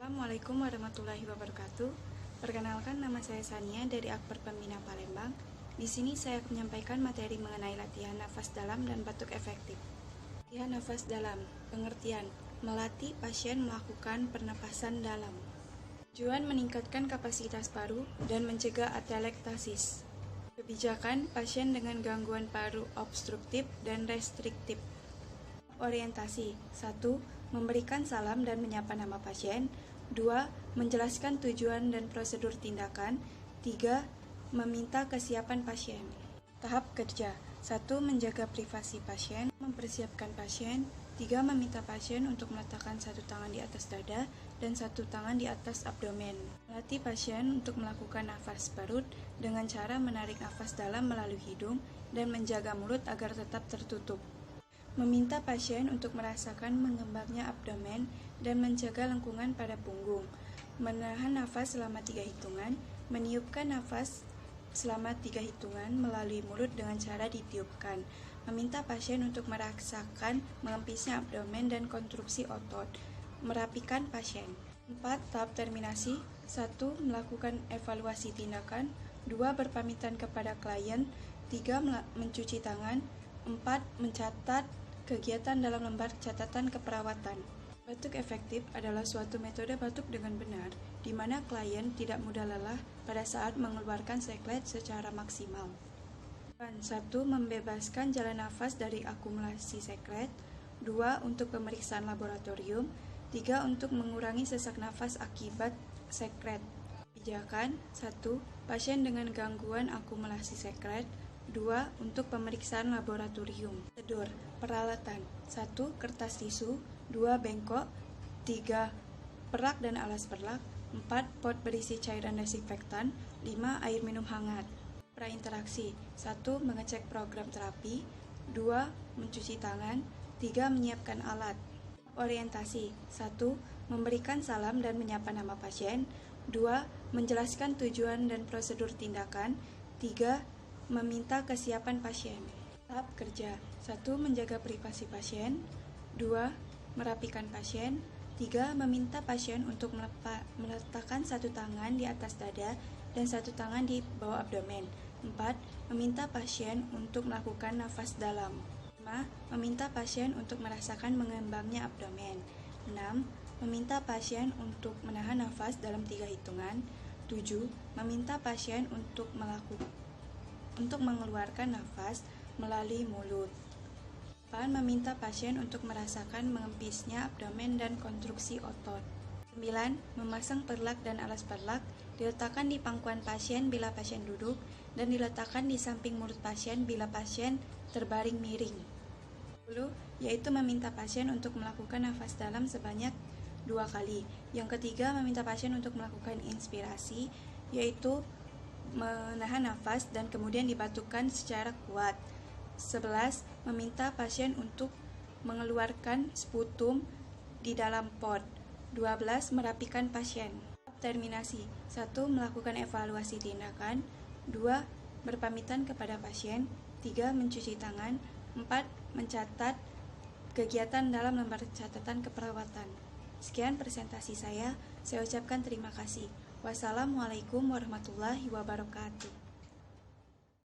Assalamualaikum warahmatullahi wabarakatuh. Perkenalkan, nama saya Sania dari Akper Pembina Palembang. Di sini saya akan menyampaikan materi mengenai latihan nafas dalam dan batuk efektif. Latihan nafas dalam, pengertian, melatih pasien melakukan pernapasan dalam. Tujuan meningkatkan kapasitas paru dan mencegah atelektasis. Kebijakan pasien dengan gangguan paru obstruktif dan restriktif. Orientasi 1. Memberikan salam dan menyapa nama pasien. 2. Menjelaskan tujuan dan prosedur tindakan. 3. Meminta kesiapan pasien. Tahap kerja 1. Menjaga privasi pasien, mempersiapkan pasien. 3. Meminta pasien untuk meletakkan satu tangan di atas dada dan satu tangan di atas abdomen. Melatih pasien untuk melakukan nafas parut dengan cara menarik nafas dalam melalui hidung dan menjaga mulut agar tetap tertutup. Meminta pasien untuk merasakan mengembangnya abdomen dan menjaga lengkungan pada punggung. Menahan nafas selama 3 hitungan, meniupkan nafas selama 3 hitungan melalui mulut dengan cara ditiupkan. Meminta pasien untuk merasakan mengempisnya abdomen dan konstruksi otot. Merapikan pasien. 4. Tahap terminasi. 1. Melakukan evaluasi tindakan. 2. Berpamitan kepada klien. 3. Mencuci tangan. 4. Mencatat kegiatan dalam lembar catatan keperawatan. Batuk efektif adalah suatu metode batuk dengan benar, di mana klien tidak mudah lelah pada saat mengeluarkan sekret secara maksimal. 1. Membebaskan jalan nafas dari akumulasi sekret. 2. Untuk pemeriksaan laboratorium. 3. Untuk mengurangi sesak nafas akibat sekret. Kebijakan 1. Pasien dengan gangguan akumulasi sekret. 2. Untuk pemeriksaan laboratorium. Prosedur peralatan 1. Kertas tisu. 2. Bengkok. 3. Perak dan alas perlak. 4. Pot berisi cairan desinfektan. 5. Air minum hangat. Prainteraksi 1. Mengecek program terapi. 2. Mencuci tangan. 3. Menyiapkan alat. Orientasi 1. Memberikan salam dan menyapa nama pasien. 2. Menjelaskan tujuan dan prosedur tindakan. 3. Meminta kesiapan pasien. Tahap kerja 1. Menjaga privasi pasien. 2. Merapikan pasien. 3. Meminta pasien untuk meletakkan satu tangan di atas dada dan satu tangan di bawah abdomen. 4. Meminta pasien untuk melakukan nafas dalam. 5. Meminta pasien untuk merasakan mengembangnya abdomen. 6. Meminta pasien untuk menahan nafas dalam 3 hitungan. 7. Meminta pasien untuk mengeluarkan nafas melalui mulut. 8. Meminta pasien untuk merasakan mengempisnya abdomen dan konstruksi otot. 9. Memasang perlak dan alas perlak diletakkan di pangkuan pasien bila pasien duduk dan diletakkan di samping mulut pasien bila pasien terbaring miring. 10. Yaitu meminta pasien untuk melakukan nafas dalam sebanyak 2 kali. Yang ketiga, meminta pasien untuk melakukan inspirasi, yaitu menahan nafas dan kemudian dibatukkan secara kuat. 11. Meminta pasien untuk mengeluarkan sputum di dalam pot. 12. Merapikan pasien. Terminasi 1. Melakukan evaluasi tindakan. 2. Berpamitan kepada pasien. 3. Mencuci tangan. 4. Mencatat kegiatan dalam lembar catatan keperawatan. Sekian presentasi saya ucapkan terima kasih. Wassalamualaikum warahmatullahi wabarakatuh.